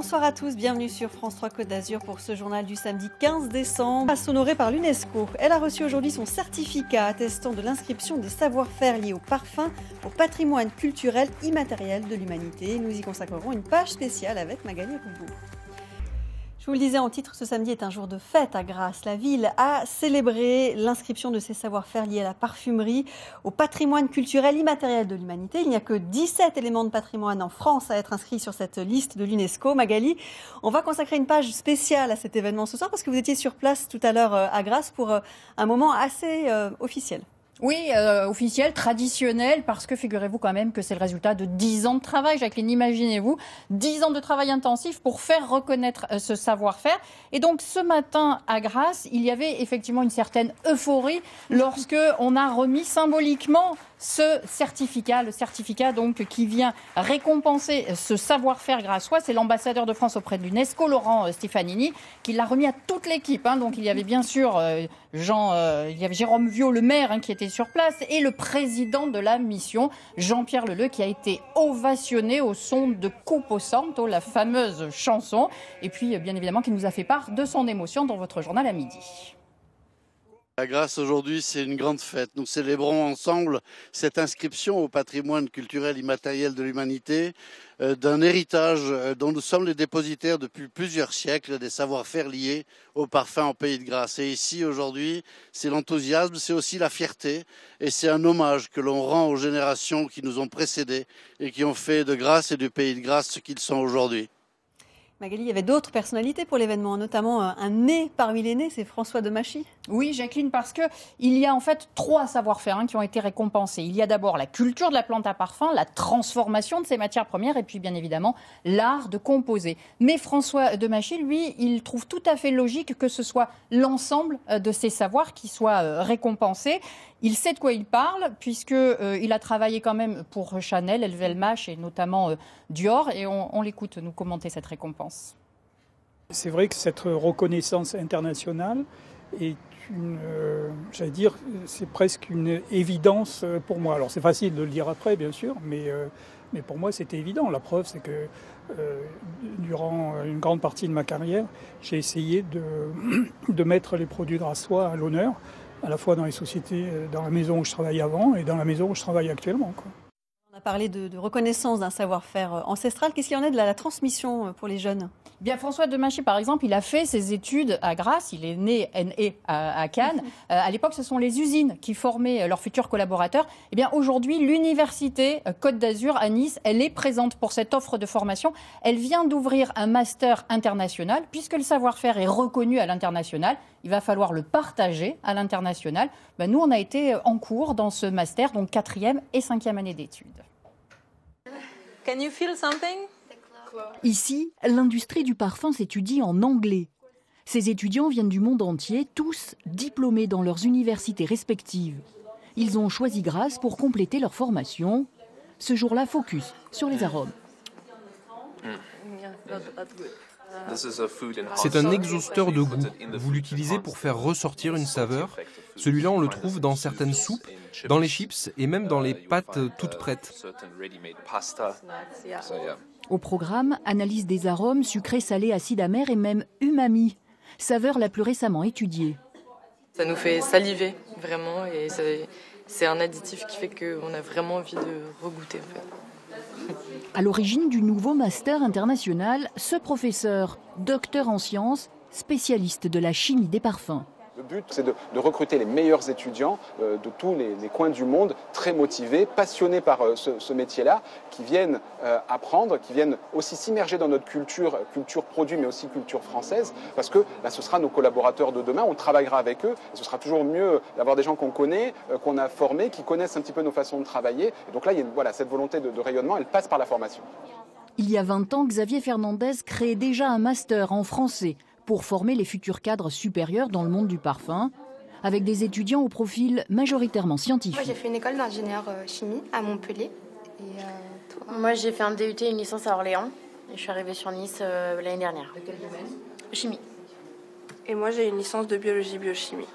Bonsoir à tous, bienvenue sur France 3 Côte d'Azur pour ce journal du samedi 15 décembre. Honorée par l'UNESCO, elle a reçu aujourd'hui son certificat attestant de l'inscription des savoir-faire liés au parfum au patrimoine culturel immatériel de l'humanité. Nous y consacrerons une page spéciale avec Magali Roubaud. Je vous le disais en titre, ce samedi est un jour de fête à Grasse. La ville a célébré l'inscription de ses savoir-faire liés à la parfumerie, au patrimoine culturel immatériel de l'humanité. Il n'y a que 17 éléments de patrimoine en France à être inscrits sur cette liste de l'UNESCO. Magali, on va consacrer une page spéciale à cet événement ce soir parce que vous étiez sur place tout à l'heure à Grasse pour un moment assez officiel. Oui, officiel, traditionnel, parce que figurez-vous quand même que c'est le résultat de 10 ans de travail. Jacqueline, imaginez-vous, 10 ans de travail intensif pour faire reconnaître ce savoir-faire. Et donc ce matin à Grasse, il y avait effectivement une certaine euphorie lorsque on a remis symboliquement ce certificat, le certificat donc qui vient récompenser ce savoir-faire grassois. C'est l'ambassadeur de France auprès de l'UNESCO, Laurent Stefanini, qui l'a remis à toute l'équipe. Donc il y avait bien sûr il y avait Jérôme Viau, le maire, qui était sur place, et le président de la mission, Jean-Pierre Leleu, qui a été ovationné au son de Cupo Santo, la fameuse chanson, et puis bien évidemment qui nous a fait part de son émotion dans votre journal à midi. À Grasse, aujourd'hui, c'est une grande fête. Nous célébrons ensemble cette inscription au patrimoine culturel immatériel de l'humanité d'un héritage dont nous sommes les dépositaires depuis plusieurs siècles, des savoir-faire liés au parfum en Pays de Grasse. Et ici, aujourd'hui, c'est l'enthousiasme, c'est aussi la fierté et c'est un hommage que l'on rend aux générations qui nous ont précédés et qui ont fait de Grasse et du Pays de Grasse ce qu'ils sont aujourd'hui. Magali, il y avait d'autres personnalités pour l'événement, notamment un né parmi les nés, c'est François Demachy. Oui, Jacqueline, parce qu'il y a en fait 3 savoir-faire qui ont été récompensés. Il y a d'abord la culture de la plante à parfum, la transformation de ses matières premières et puis bien évidemment l'art de composer. Mais François Demachy, lui, il trouve tout à fait logique que ce soit l'ensemble de ces savoirs qui soient récompensés. Il sait de quoi il parle puisqu'il a travaillé quand même pour Chanel, LVMH et notamment Dior. Et on l'écoute nous commenter cette récompense. C'est vrai que cette reconnaissance internationale est j'allais dire, c'est presque une évidence pour moi. Alors c'est facile de le dire après, bien sûr, mais pour moi c'était évident. La preuve, c'est que durant une grande partie de ma carrière, j'ai essayé de mettre les produits grassois à l'honneur, à la fois dans les sociétés, dans la maison où je travaillais avant et dans la maison où je travaille actuellement, quoi. On a parlé de reconnaissance d'un savoir-faire ancestral. Qu'est-ce qu'il y en est de la transmission pour les jeunes ? Bien, François Demachy, par exemple, il a fait ses études à Grasse. Il est né à Cannes. À l'époque, ce sont les usines qui formaient leurs futurs collaborateurs. Eh bien, aujourd'hui, l'université Côte d'Azur à Nice, elle est présente pour cette offre de formation. Elle vient d'ouvrir un master international. Puisque le savoir-faire est reconnu à l'international, il va falloir le partager à l'international. Nous, on a été en cours dans ce master, donc 4e et 5e année d'études. Can you feel something? Ici, l'industrie du parfum s'étudie en anglais. Ces étudiants viennent du monde entier, tous diplômés dans leurs universités respectives. Ils ont choisi Grasse pour compléter leur formation. Ce jour-là, focus sur les arômes. C'est un exhausteur de goût. Vous l'utilisez pour faire ressortir une saveur. Celui-là, on le trouve dans certaines soupes, dans les chips et même dans les pâtes toutes prêtes. Au programme, analyse des arômes, sucrés, salés, acides, amers et même umami, saveur la plus récemment étudiée. Ça nous fait saliver, vraiment, et c'est un additif qui fait qu'on a vraiment envie de regoûter, en fait. À l'origine du nouveau master international, ce professeur, docteur en sciences, spécialiste de la chimie des parfums. Le but, c'est de recruter les meilleurs étudiants de tous les coins du monde, très motivés, passionnés par ce métier-là, qui viennent apprendre, qui viennent aussi s'immerger dans notre culture produit, mais aussi culture française, parce que là, ce sera nos collaborateurs de demain, on travaillera avec eux, et ce sera toujours mieux d'avoir des gens qu'on connaît, qu'on a formés, qui connaissent un petit peu nos façons de travailler. Et donc là, il y a cette volonté de rayonnement, elle passe par la formation. Il y a 20 ans, Xavier Fernandez créait déjà un master en français pour former les futurs cadres supérieurs dans le monde du parfum, avec des étudiants au profil majoritairement scientifique. Moi, j'ai fait une école d'ingénieur chimie à Montpellier. Et toi ? Moi, j'ai fait un DUT et une licence à Orléans. Et je suis arrivée sur Nice l'année dernière. De quel domaine ? Chimie. Et moi, j'ai une licence de biologie-biochimie.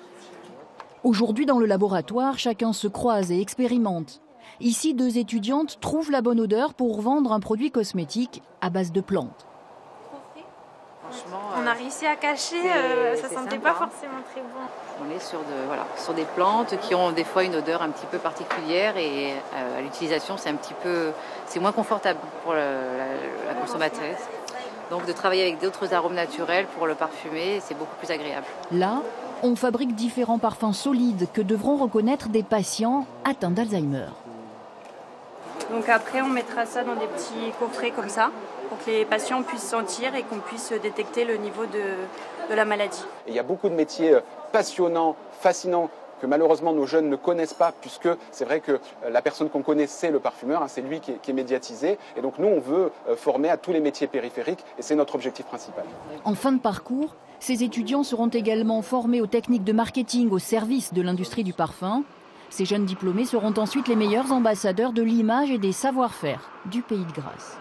Aujourd'hui, dans le laboratoire, chacun se croise et expérimente. Ici, 2 étudiantes trouvent la bonne odeur pour vendre un produit cosmétique à base de plantes. Franchement, on a réussi à cacher, ça sentait sympa, pas forcément très bon. On est sur des plantes qui ont des fois une odeur un petit peu particulière et à l'utilisation c'est moins confortable pour la consommatrice. Donc de travailler avec d'autres arômes naturels pour le parfumer, c'est beaucoup plus agréable. Là, on fabrique différents parfums solides que devront reconnaître des patients atteints d'Alzheimer. Donc après, on mettra ça dans des petits coffrets comme ça, pour que les patients puissent sentir et qu'on puisse détecter le niveau de la maladie. Et il y a beaucoup de métiers passionnants, fascinants, que malheureusement nos jeunes ne connaissent pas, puisque c'est vrai que la personne qu'on connaît, c'est le parfumeur, c'est lui qui est médiatisé. Et donc nous, on veut former à tous les métiers périphériques, et c'est notre objectif principal. En fin de parcours, ces étudiants seront également formés aux techniques de marketing au service de l'industrie du parfum. Ces jeunes diplômés seront ensuite les meilleurs ambassadeurs de l'image et des savoir-faire du pays de Grasse.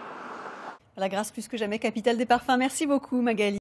La Grasse plus que jamais capitale des parfums. Merci beaucoup Magali.